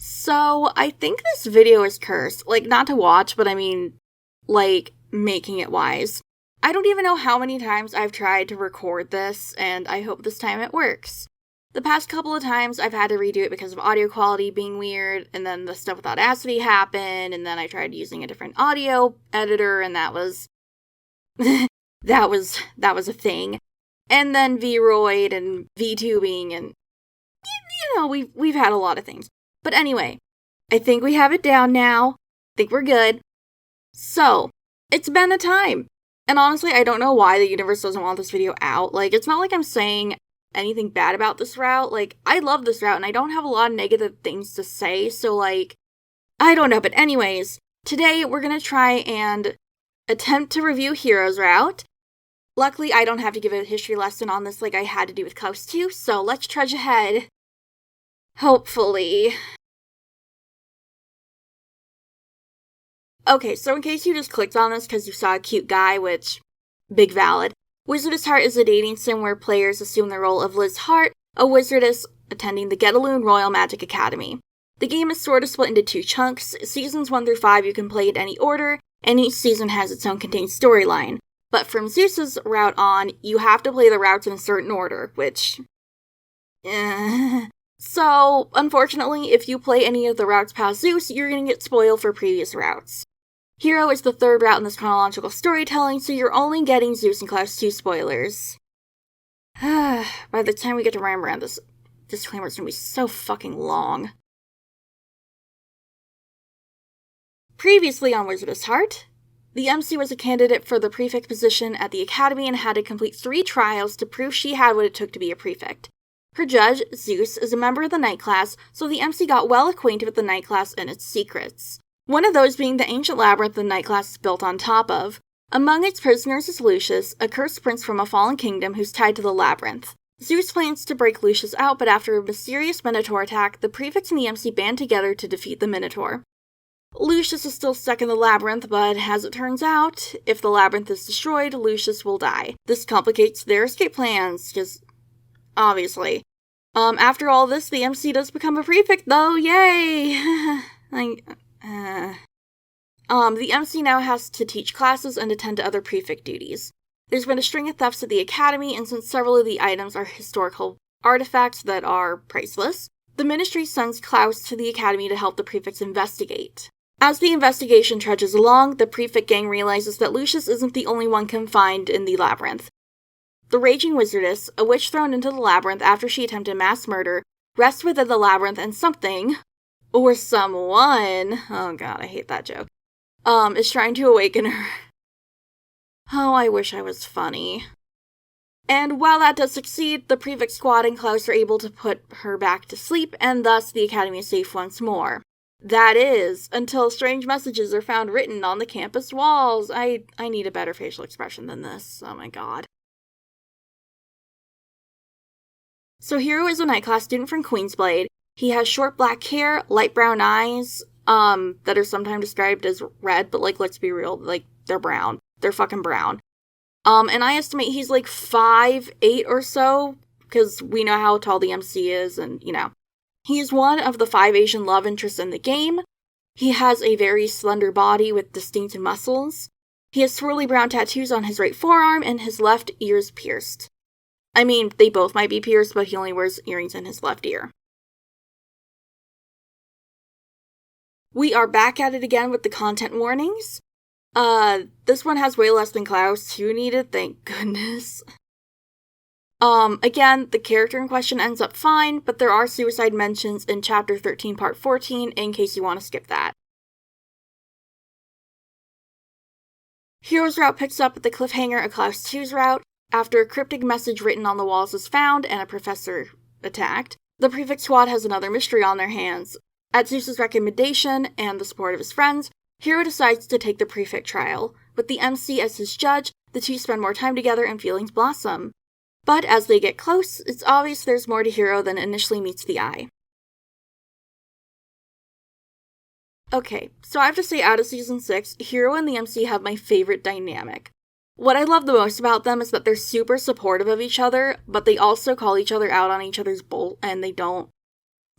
So, I think this video is cursed. Like, not to watch, but I mean, like, making it wise. I don't even know how many times I've tried to record this, and I hope this time it works. The past couple of times, I've had to redo it because of audio quality being weird, and then the stuff with Audacity happened, and then I tried using a different audio editor, and that was... that was a thing. And then Vroid and VTubing, and... we've had a lot of things. But anyway, I think we have it down now. I think we're good. So, it's been a time. And honestly, I don't know why the universe doesn't want this video out. Like, it's not like I'm saying anything bad about this route. Like, I love this route, and I don't have a lot of negative things to say, so, like, I don't know. But anyways, today we're gonna try and attempt to review Hiro's route. Luckily, I don't have to give a history lesson on this like I had to do with Coast 2, so let's trudge ahead. Hopefully. Okay, so in case you just clicked on this because you saw a cute guy, which, big valid, Wizardess Heart is a dating sim where players assume the role of Liz Hart, a wizardess attending the Getaloon Royal Magic Academy. The game is sort of split into 2 chunks. Seasons 1 through 5 you can play in any order, and each season has its own contained storyline. But from Zeus's route on, you have to play the routes in a certain order, which... So, unfortunately, if you play any of the routes past Zeus, you're gonna get spoiled for previous routes. Hiro is the 3rd route in this chronological storytelling, so you're only getting Zeus and Class 2 spoilers. By the time we get to Rembrandt, this disclaimer is gonna be so fucking long. Previously on Wizardess Heart, the MC was a candidate for the prefect position at the academy and had to complete 3 trials to prove she had what it took to be a prefect. Her judge, Zeus, is a member of the night class, so the MC got well acquainted with the night class and its secrets. One of those being the ancient labyrinth the night class is built on top of. Among its prisoners is Lucius, a cursed prince from a fallen kingdom who's tied to the labyrinth. Zeus plans to break Lucius out, but after a mysterious Minotaur attack, the prefects and the MC band together to defeat the Minotaur. Lucius is still stuck in the labyrinth, but as it turns out, if the labyrinth is destroyed, Lucius will die. This complicates their escape plans, because, obviously. After all this, the MC does become a prefect, though, yay! The MC now has to teach classes and attend to other prefect duties. There's been a string of thefts at the academy, and since several of the items are historical artifacts that are priceless, the ministry sends Klaus to the academy to help the prefects investigate. As the investigation trudges along, the prefect gang realizes that Lucius isn't the only one confined in the labyrinth. The raging wizardess, a witch thrown into the labyrinth after she attempted mass murder, rests within the labyrinth and something, or someone, oh god, I hate that joke, is trying to awaken her. Oh, I wish I was funny. And while that does succeed, the prefect squad and Klaus are able to put her back to sleep, and thus the academy is safe once more. That is, until strange messages are found written on the campus walls. I need a better facial expression than this. Oh my god. So Hiro is a night class student from Queensblade. He has short black hair, light brown eyes, that are sometimes described as red, but like, let's be real, like, they're brown. They're fucking brown. And I estimate he's like 5'8" or so, because we know how tall the MC is, and, you know. He's one of the 5 Asian love interests in the game. He has a very slender body with distinct muscles. He has swirly brown tattoos on his right forearm, and his left ear's pierced. I mean, they both might be pierced, but he only wears earrings in his left ear. We are back at it again with the content warnings. This one has way less than Klaus 2 needed, thank goodness. Again, the character in question ends up fine, but there are suicide mentions in Chapter 13, Part 14, in case you want to skip that. Hiro's route picks up at the cliffhanger of Klaus 2's route. After a cryptic message written on the walls is found and a professor attacked, the prefect squad has another mystery on their hands. At Zeus's recommendation and the support of his friends, Hiro decides to take the prefect trial. With the MC as his judge, the two spend more time together and feelings blossom. But as they get close, it's obvious there's more to Hiro than initially meets the eye. Okay, so I have to say out of Season 6, Hiro and the MC have my favorite dynamic. What I love the most about them is that they're super supportive of each other, but they also call each other out on each other's bull, and they don't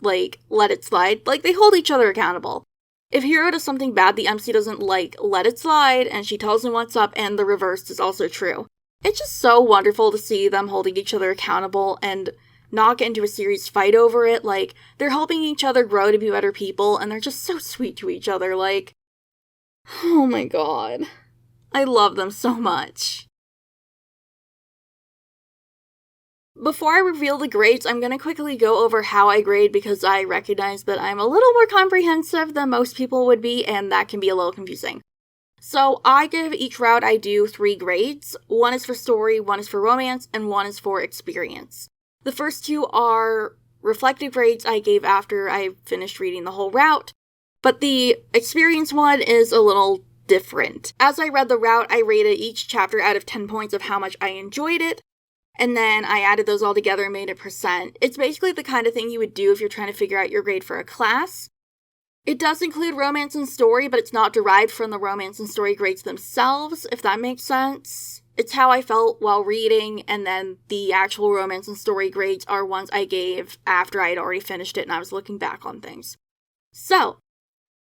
like, let it slide. Like, they hold each other accountable. If Hiro does something bad, the MC doesn't, like, let it slide, and she tells him what's up, and the reverse is also true. It's just so wonderful to see them holding each other accountable and not get into a serious fight over it. Like, they're helping each other grow to be better people, and they're just so sweet to each other. Like, oh my god. I love them so much. Before I reveal the grades, I'm going to quickly go over how I grade because I recognize that I'm a little more comprehensive than most people would be, and that can be a little confusing. So I give each route I do 3 grades. 1 is for story, 1 is for romance, and 1 is for experience. The first 2 are reflective grades I gave after I finished reading the whole route, but the experience one is a little different. As I read the route, I rated each chapter out of 10 points of how much I enjoyed it, and then I added those all together and made it percent. It's basically the kind of thing you would do if you're trying to figure out your grade for a class. It does include romance and story, but it's not derived from the romance and story grades themselves, if that makes sense. It's how I felt while reading, and then the actual romance and story grades are ones I gave after I had already finished it and I was looking back on things. So,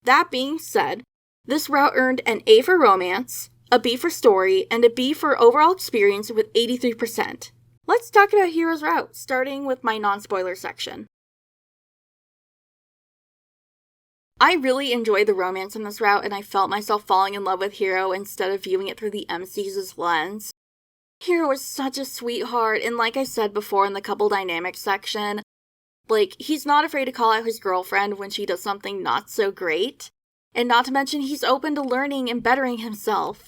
that being said, this route earned an A for romance, a B for story, and a B for overall experience with 83%. Let's talk about Hiro's route, starting with my non-spoiler section. I really enjoyed the romance in this route, and I felt myself falling in love with Hiro instead of viewing it through the MC's lens. Hiro is such a sweetheart, and like I said before in the couple dynamics section, like, he's not afraid to call out his girlfriend when she does something not so great, and not to mention he's open to learning and bettering himself.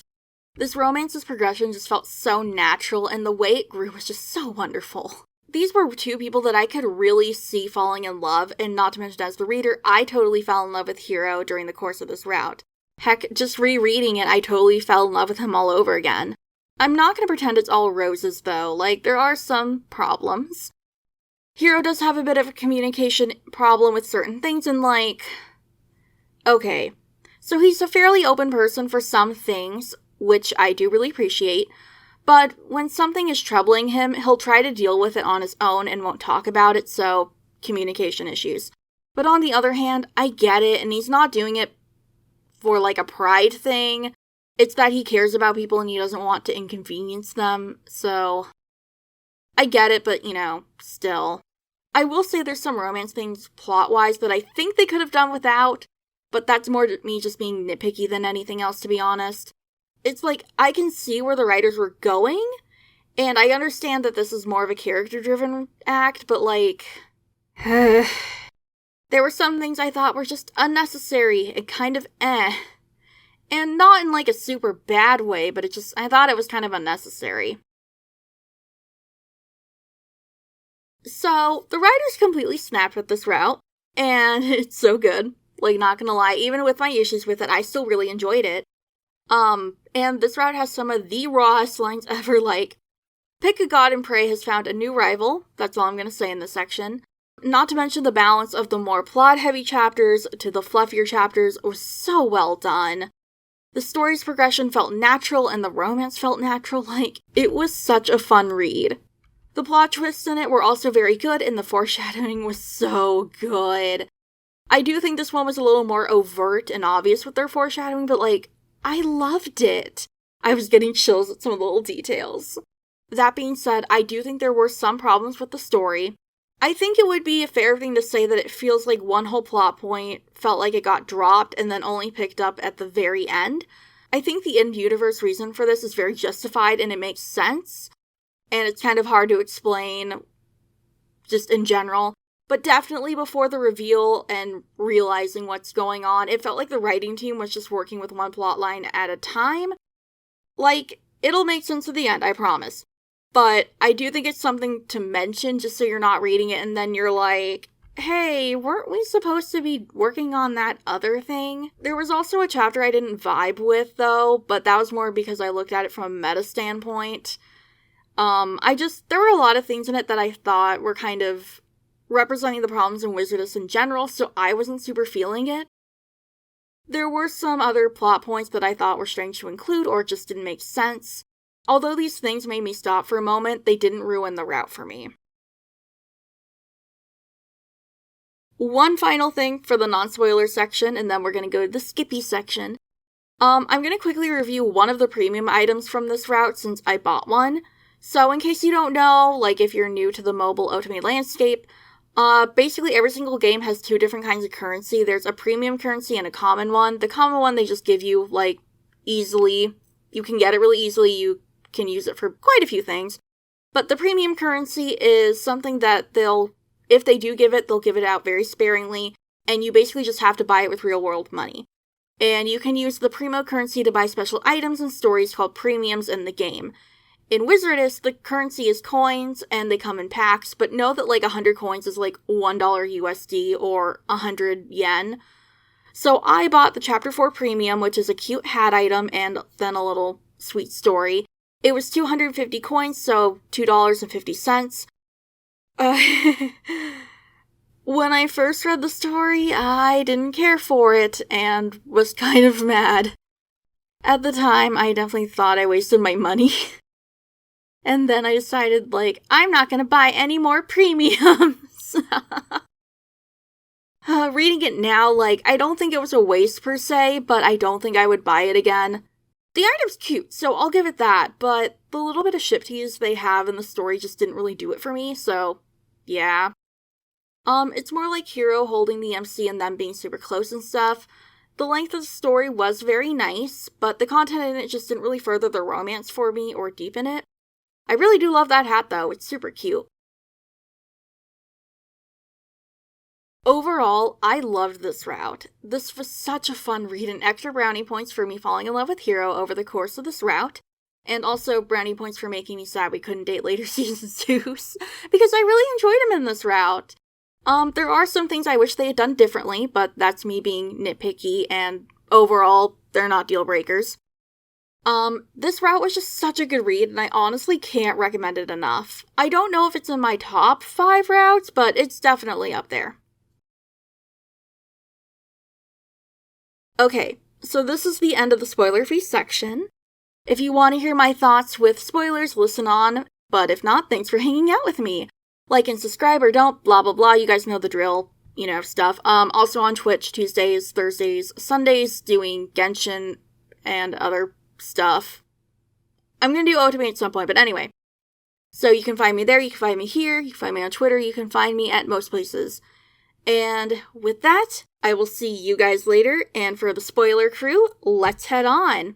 This romance's progression just felt so natural, and the way it grew was just so wonderful. These were 2 people that I could really see falling in love, and not to mention as the reader, I totally fell in love with Hiro during the course of this route. Heck, just rereading it, I totally fell in love with him all over again. I'm not going to pretend it's all roses though, like, there are some problems. Hiro does have a bit of a communication problem with certain things, and like, okay, so he's a fairly open person for some things, which I do really appreciate. But when something is troubling him, he'll try to deal with it on his own and won't talk about it, so communication issues. But on the other hand, I get it, and he's not doing it for like a pride thing. It's that he cares about people and he doesn't want to inconvenience them, so I get it, but still. I will say there's some romance things plot-wise that I think they could have done without, but that's more me just being nitpicky than anything else, to be honest. It's like, I can see where the writers were going, and I understand that this is more of a character-driven act, but like, there were some things I thought were just unnecessary and kind of and not in like a super bad way, but I thought it was kind of unnecessary. So, the writers completely snapped with this route, and it's so good. Like, not gonna lie, even with my issues with it, I still really enjoyed it. And this route has some of the rawest lines ever, like, pick a god and pray has found a new rival. That's all I'm gonna say in this section. Not to mention the balance of the more plot-heavy chapters to the fluffier chapters was so well done. The story's progression felt natural and the romance felt natural. Like, it was such a fun read. The plot twists in it were also very good, and the foreshadowing was so good. I do think this one was a little more overt and obvious with their foreshadowing, but like, I loved it. I was getting chills at some of the little details. That being said, I do think there were some problems with the story. I think it would be a fair thing to say that it feels like one whole plot point felt like it got dropped and then only picked up at the very end. I think the in-universe reason for this is very justified and it makes sense. And it's kind of hard to explain just in general. But definitely before the reveal and realizing what's going on, it felt like the writing team was just working with one plotline at a time. Like, it'll make sense at the end, I promise. But I do think it's something to mention just so you're not reading it and then you're like, hey, weren't we supposed to be working on that other thing? There was also a chapter I didn't vibe with, though, but that was more because I looked at it from a meta standpoint. There were a lot of things in it that I thought were kind of representing the problems in Wizardess in general, so I wasn't super feeling it. There were some other plot points that I thought were strange to include or just didn't make sense. Although these things made me stop for a moment, they didn't ruin the route for me. One final thing for the non-spoiler section, and then we're gonna go to the Skippy section. I'm gonna quickly review one of the premium items from this route since I bought one. So in case you don't know, like if you're new to the mobile Otome landscape, basically every single game has two different kinds of currency. There's a premium currency and a common one. The common one they just give you, like, easily. You can get it really easily, you can use it for quite a few things. But the premium currency is something that if they do give it, they'll give it out very sparingly, and you basically just have to buy it with real-world money. And you can use the primo currency to buy special items and stories called premiums in the game. In Wizardess, the currency is coins, and they come in packs, but know that like 100 coins is like $1 USD or 100 yen. So I bought the Chapter 4 Premium, which is a cute hat item and then a little sweet story. It was 250 coins, so $2.50. When I first read the story, I didn't care for it and was kind of mad. At the time, I definitely thought I wasted my money. And then I decided, like, I'm not gonna buy any more premiums. Reading it now, like, I don't think it was a waste per se, but I don't think I would buy it again. The item's cute, so I'll give it that, but the little bit of ship tease they have in the story just didn't really do it for me, so yeah. It's more like Hiro holding the MC and them being super close and stuff. The length of the story was very nice, but the content in it just didn't really further the romance for me or deepen it. I really do love that hat though, it's super cute. Overall, I loved this route. This was such a fun read and extra brownie points for me falling in love with Hiro over the course of this route. And also brownie points for making me sad we couldn't date later seasons because I really enjoyed him in this route. There are some things I wish they had done differently, but that's me being nitpicky, and overall, they're not deal breakers. This route was just such a good read, and I honestly can't recommend it enough. I don't know if it's in my top 5 routes, but it's definitely up there. Okay, so this is the end of the spoiler-free section. If you want to hear my thoughts with spoilers, listen on, but if not, thanks for hanging out with me. Like and subscribe or don't, blah blah blah, you guys know the drill, stuff. Also on Twitch, Tuesdays, Thursdays, Sundays, doing Genshin and other stuff. I'm gonna do Otome at some point, but anyway. So you can find me there, you can find me here, you can find me on Twitter, you can find me at most places. And with that, I will see you guys later, and for the spoiler crew, let's head on!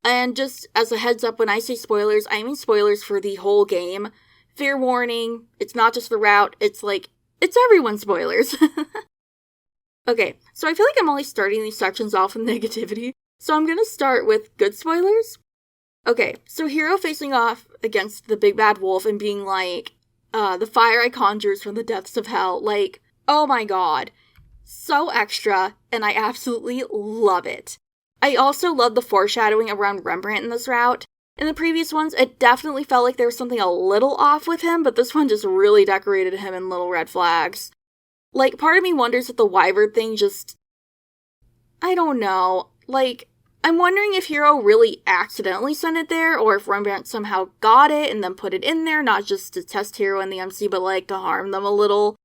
And just as a heads up, when I say spoilers, I mean spoilers for the whole game. Fair warning, it's not just the route, it's everyone's spoilers. Okay, so I feel like I'm only starting these sections off with negativity, so I'm gonna start with good spoilers. Okay, so Hiro facing off against the big bad wolf and being like, the fire I conjures from the depths of hell, like, oh my god. So extra, and I absolutely love it. I also love the foreshadowing around Rembrandt in this route. In the previous ones, it definitely felt like there was something a little off with him, but this one just really decorated him in little red flags. Like, part of me wonders if the wyvern thing just... I don't know. Like, I'm wondering if Hiro really accidentally sent it there, or if Rembrandt somehow got it and then put it in there, not just to test Hiro and the MC, but like, to harm them a little.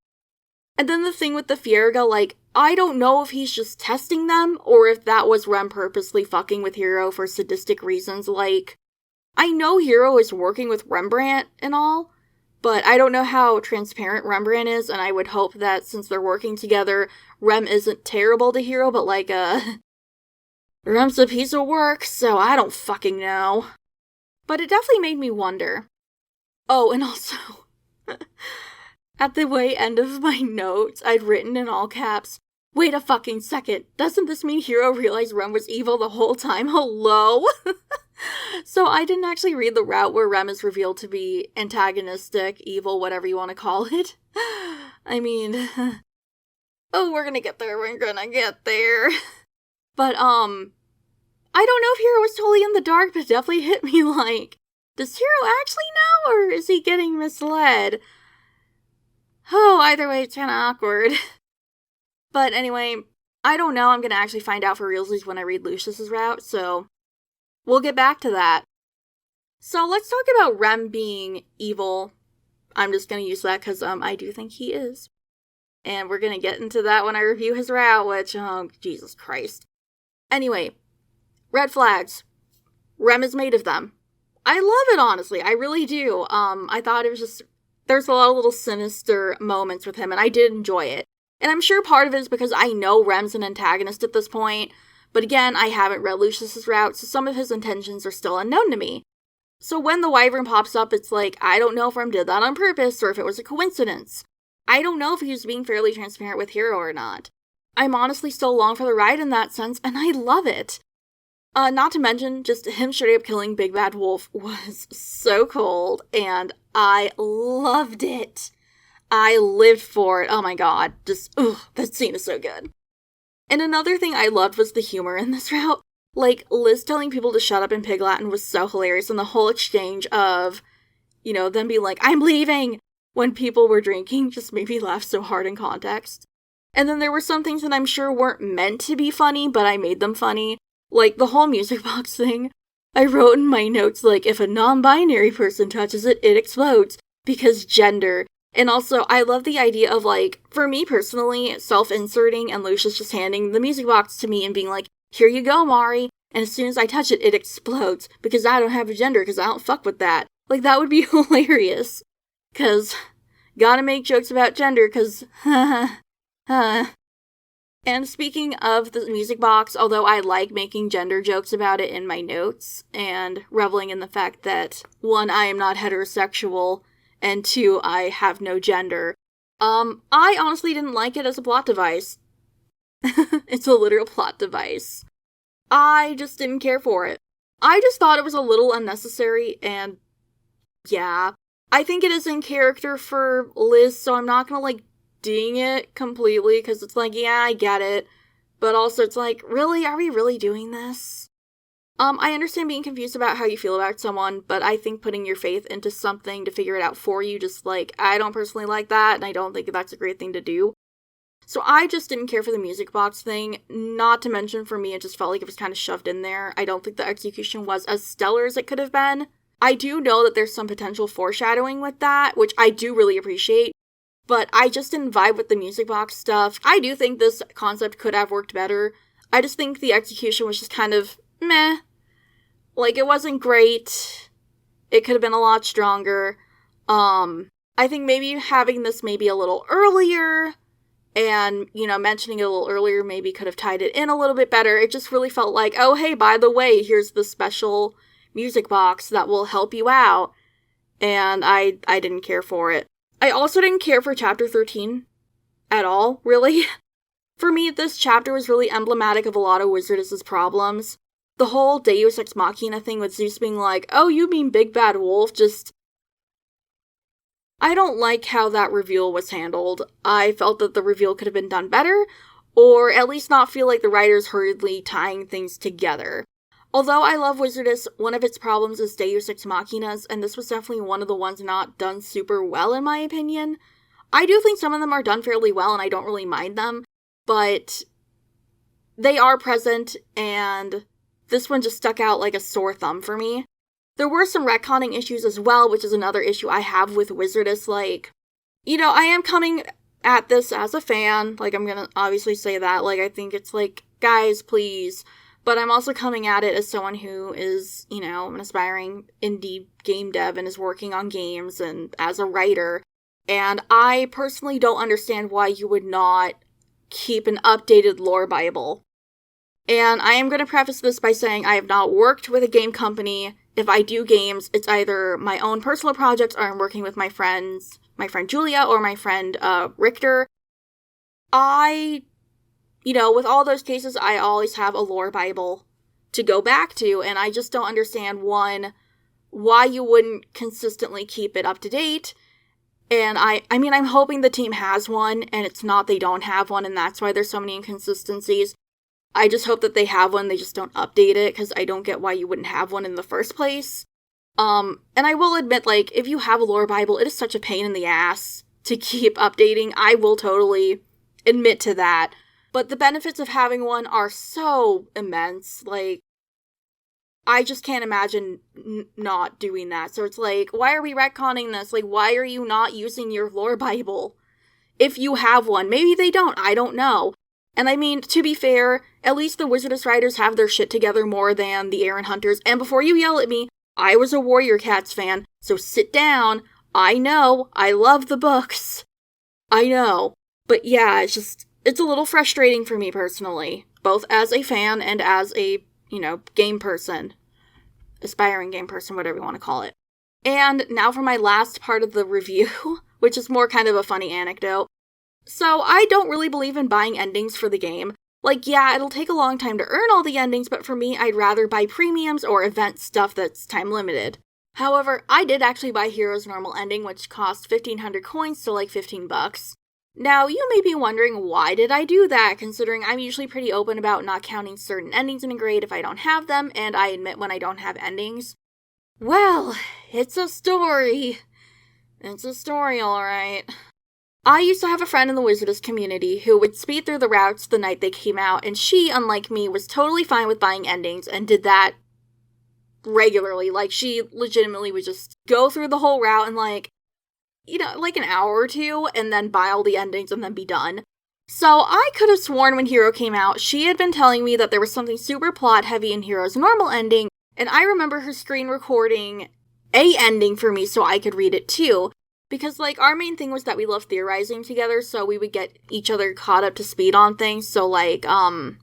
And then the thing with the Fierga, like, I don't know if he's just testing them, or if that was Rem purposely fucking with Hiro for sadistic reasons. Like, I know Hiro is working with Rembrandt and all, but I don't know how transparent Rembrandt is, and I would hope that since they're working together, Rem isn't terrible to Hiro, but like, Rem's a piece of work, so I don't fucking know. But it definitely made me wonder. Oh, and also... At the way end of my notes, I'd written in all caps, wait a fucking second, doesn't this mean Hiro realized Rem was evil the whole time? Hello? So I didn't actually read the route where Rem is revealed to be antagonistic, evil, whatever you want to call it. I mean... oh, we're gonna get there. But, I don't know if Hiro was totally in the dark, but it definitely hit me like, does Hiro actually know, or is he getting misled? Oh, either way, it's kinda awkward. But anyway, I don't know, I'm gonna actually find out for realsies when I read Lucius's route, so we'll get back to that. So let's talk about Rem being evil. I'm just gonna use that because I do think he is. And we're gonna get into that when I review his route, which, oh, Jesus Christ. Anyway, red flags. Rem is made of them. I love it, honestly. I really do. I thought it was just, there's a lot of little sinister moments with him, and I did enjoy it. And I'm sure part of it is because I know Rem's an antagonist at this point, but again, I haven't read Lucius's route, so some of his intentions are still unknown to me. So when the wyvern pops up, it's like, I don't know if Rem did that on purpose, or if it was a coincidence. I don't know if he was being fairly transparent with Hiro or not. I'm honestly still along for the ride in that sense, and I love it. Not to mention, just him straight up killing Big Bad Wolf was so cold, and I loved it. I lived for it. Oh my god. Just, that scene is so good. And another thing I loved was the humor in this route. Like, Liz telling people to shut up in Pig Latin was so hilarious, and the whole exchange of, them being like, I'm leaving, when people were drinking just made me laugh so hard in context. And then there were some things that I'm sure weren't meant to be funny, but I made them funny. Like, the whole music box thing. I wrote in my notes, like, if a non-binary person touches it, it explodes. Because gender. And also, I love the idea of, like, for me personally, self-inserting and Lucius just handing the music box to me and being like, here you go, Mari. And as soon as I touch it, it explodes. Because I don't have a gender, because I don't fuck with that. Like, that would be hilarious. Because, gotta make jokes about gender, because, And speaking of the music box, although I like making gender jokes about it in my notes, and reveling in the fact that, 1, I am not heterosexual, and 2, I have no gender, I honestly didn't like it as a plot device. It's a literal plot device. I just didn't care for it. I just thought it was a little unnecessary, and yeah. I think it is in character for Liz, so I'm not gonna, ding it completely, because it's like, yeah, I get it. But also, it's like, really? Are we really doing this? I understand being confused about how you feel about someone, but I think putting your faith into something to figure it out for you, just I don't personally like that, and I don't think that's a great thing to do. So I just didn't care for the music box thing. Not to mention, for me, it just felt like it was kind of shoved in there. I don't think the execution was as stellar as it could have been. I do know that there's some potential foreshadowing with that, which I do really appreciate. But I just didn't vibe with the music box stuff. I do think this concept could have worked better. I just think the execution was just kind of meh. It wasn't great. It could have been a lot stronger. I think maybe having this maybe a little earlier and, mentioning it a little earlier maybe could have tied it in a little bit better. It just really felt like, oh, hey, by the way, here's the special music box that will help you out. And I didn't care for it. I also didn't care for Chapter 13 at all, really. For me, this chapter was really emblematic of a lot of Wizardess' problems. The whole Deus Ex Machina thing with Zeus being like, oh, you mean Big Bad Wolf, I don't like how that reveal was handled. I felt that the reveal could have been done better, or at least not feel like the writers hurriedly tying things together. Although I love Wizardess, one of its problems is Deus Ex Machinas, and this was definitely one of the ones not done super well in my opinion. I do think some of them are done fairly well, and I don't really mind them, but they are present, and this one just stuck out like a sore thumb for me. There were some retconning issues as well, which is another issue I have with Wizardess. I am coming at this as a fan, I'm gonna obviously say that, I think it's guys, please. But I'm also coming at it as someone who is, an aspiring indie game dev and is working on games and as a writer. And I personally don't understand why you would not keep an updated lore Bible. And I am going to preface this by saying I have not worked with a game company. If I do games, it's either my own personal projects or I'm working with my friend Julia or my friend Richter. With all those cases, I always have a lore Bible to go back to, and I just don't understand, 1, why you wouldn't consistently keep it up to date, and I'm hoping the team has one, and it's not they don't have one, and that's why there's so many inconsistencies. I just hope that they have one, they just don't update it, because I don't get why you wouldn't have one in the first place. And I will admit, if you have a lore Bible, it is such a pain in the ass to keep updating. I will totally admit to that. But the benefits of having one are so immense. I just can't imagine not doing that. So it's like, why are we retconning this? Like, why are you not using your lore Bible? If you have one. Maybe they don't. I don't know. And I mean, to be fair, at least the Wizardess writers have their shit together more than the Aaron Hunters. And before you yell at me, I was a Warrior Cats fan, so sit down. I know. I love the books. I know. But yeah, it's a little frustrating for me personally. Both as a fan and as a, game person. Aspiring game person, whatever you want to call it. And now for my last part of the review, which is more kind of a funny anecdote. So, I don't really believe in buying endings for the game. Like, yeah, it'll take a long time to earn all the endings, but for me, I'd rather buy premiums or event stuff that's time limited. However, I did actually buy Hiro's normal ending, which cost 1,500 coins to like $15. Now, you may be wondering, why did I do that, considering I'm usually pretty open about not counting certain endings in a grade if I don't have them, and I admit when I don't have endings. Well, it's a story. It's a story, alright. I used to have a friend in the Wizardess community who would speed through the routes the night they came out, and she, unlike me, was totally fine with buying endings and did that regularly. Like, she legitimately would just go through the whole route in like an hour or two, and then buy all the endings and then be done. So I could have sworn when Hiro came out, she had been telling me that there was something super plot heavy in Hiro's normal ending, and I remember her screen recording a ending for me so I could read it too. Because, like, our main thing was that we loved theorizing together, so we would get each other caught up to speed on things. So, like, while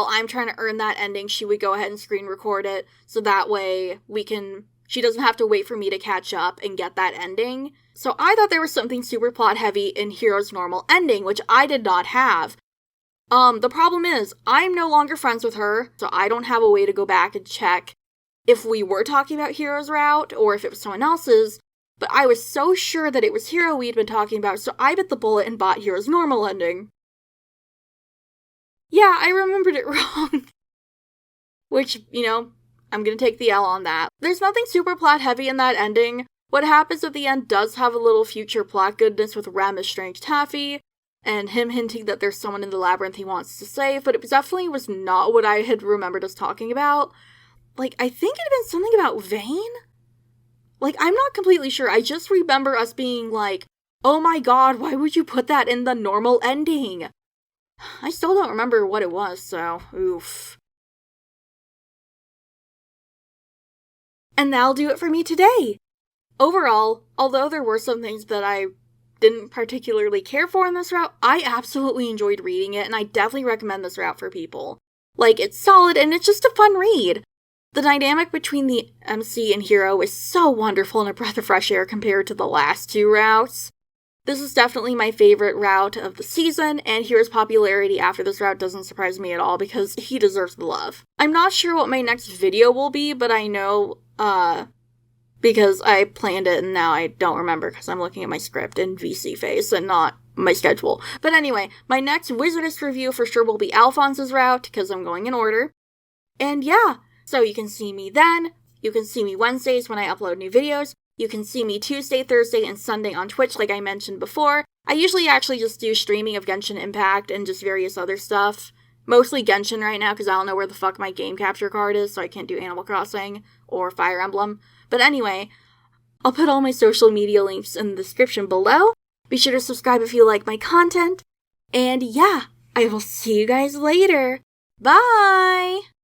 I'm trying to earn that ending, she would go ahead and screen record it, so that way she doesn't have to wait for me to catch up and get that ending. So I thought there was something super plot heavy in Hiro's normal ending, which I did not have. The problem is, I'm no longer friends with her, so I don't have a way to go back and check if we were talking about Hiro's route, or if it was someone else's. But I was so sure that it was Hiro we'd been talking about, so I bit the bullet and bought Hiro's normal ending. Yeah, I remembered it wrong. Which, I'm gonna take the L on that. There's nothing super plot heavy in that ending. What happens at the end does have a little future plot goodness with Rem as Strange Taffy, and him hinting that there's someone in the labyrinth he wants to save, but it definitely was not what I had remembered us talking about. Like, I think it had been something about Vane? Like, I'm not completely sure. I just remember us being like, oh my god, why would you put that in the normal ending? I still don't remember what it was, so oof. And that'll do it for me today. Overall, although there were some things that I didn't particularly care for in this route, I absolutely enjoyed reading it, and I definitely recommend this route for people. Like, it's solid, and it's just a fun read. The dynamic between the MC and Hiro is so wonderful and a breath of fresh air compared to the last two routes. This is definitely my favorite route of the season, and Hiro's popularity after this route doesn't surprise me at all because he deserves the love. I'm not sure what my next video will be, but I know, because I planned it and now I don't remember because I'm looking at my script in VC phase and not my schedule. But anyway, my next Wizardess review for sure will be Alphonse's route because I'm going in order. And yeah. So you can see me then, you can see me Wednesdays when I upload new videos, you can see me Tuesday, Thursday, and Sunday on Twitch like I mentioned before. I usually actually just do streaming of Genshin Impact and just various other stuff. Mostly Genshin right now because I don't know where the fuck my game capture card is, so I can't do Animal Crossing or Fire Emblem. But anyway, I'll put all my social media links in the description below. Be sure to subscribe if you like my content. And yeah, I will see you guys later. Bye!